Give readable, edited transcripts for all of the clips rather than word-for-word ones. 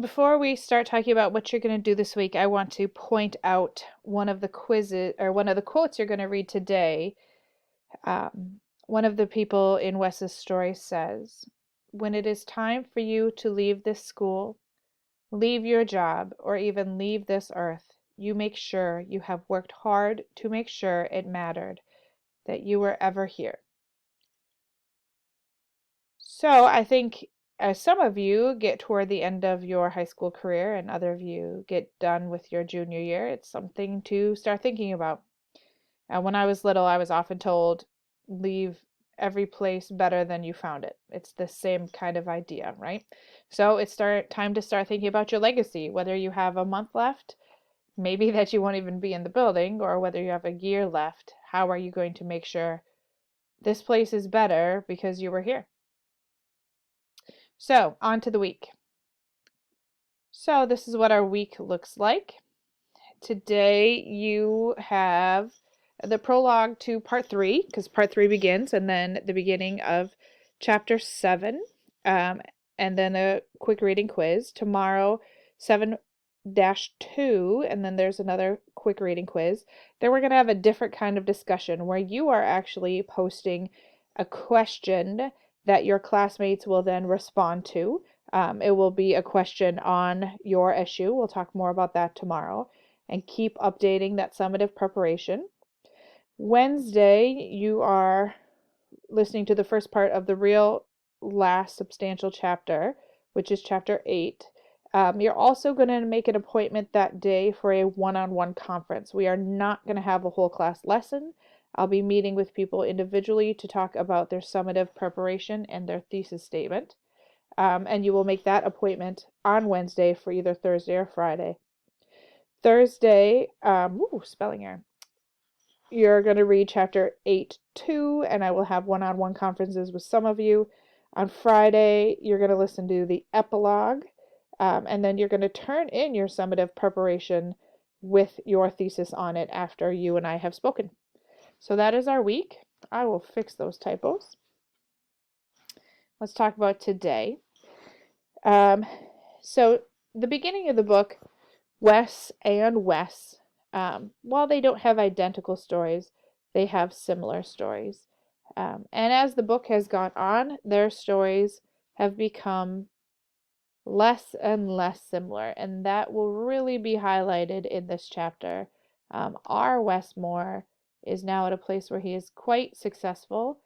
Before we start talking about what you're going to do this week, I want to point out one of the quizzes or one of the quotes you're going to read today. One of the people in Wes's story says, "When it is time for you to leave this school, leave your job, or even leave this earth, you make sure you have worked hard to make sure it mattered, that you were ever here." So I think as some of you get toward the end of your high school career and other of you get done with your junior year, it's something to start thinking about. When I was little, I was often told, leave every place better than you found it. It's the same kind of idea, right? So it's time to start thinking about your legacy, whether you have a month left, maybe that you won't even be in the building, or whether you have a year left. How are you going to make sure this place is better because you were here? So, on to the week. So, this is what our week looks like. Today, you have the prologue to part 3, because part 3 begins, and then the beginning of chapter 7, and then a quick reading quiz. Tomorrow, 7-2, and then there's another quick reading quiz. Then we're going to have a different kind of discussion where you are actually posting a question that your classmates will then respond to. It will be a question on your issue. We'll talk more about that tomorrow. And keep updating that summative preparation. Wednesday, you are listening to the first part of the real last substantial chapter, which is chapter 8. You're also going to make an appointment that day for a one-on-one conference. We are not going to have a whole class lesson. I'll be meeting with people individually to talk about their summative preparation and their thesis statement. And you will make that appointment on Wednesday for either Thursday or Friday. Thursday, spelling error. You're going to read chapter 8-2, and I will have one-on-one conferences with some of you. On Friday, you're going to listen to the epilogue, and then you're going to turn in your summative preparation with your thesis on it after you and I have spoken. So that is our week. I will fix those typos. Let's talk about today. So the beginning of the book, Wes and Wes, while they don't have identical stories, they have similar stories. And as the book has gone on, their stories have become less and less similar, and that will really be highlighted in this chapter. Our Wes Moore is now at a place where he is quite successful,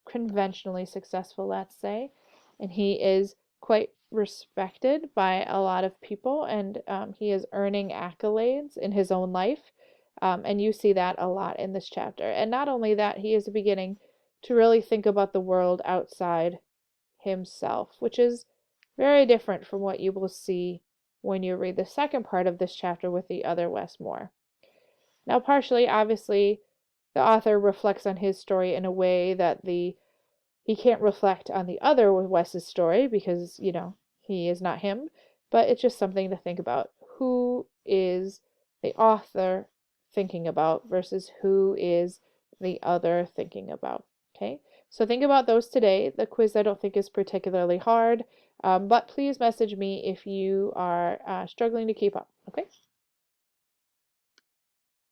conventionally successful, let's say, and he is quite respected by a lot of people, and he is earning accolades in his own life, and you see that a lot in this chapter. And not only that, he is beginning to really think about the world outside himself, which is very different from what you will see when you read the second part of this chapter with the other Wes Moore. Now, partially, obviously, the author reflects on his story in a way that he can't reflect on the other Wes's story because, he is not him, but it's just something to think about. Who is the author thinking about versus who is the other thinking about? Okay, so think about those today. The quiz I don't think is particularly hard, but please message me if you are struggling to keep up, okay?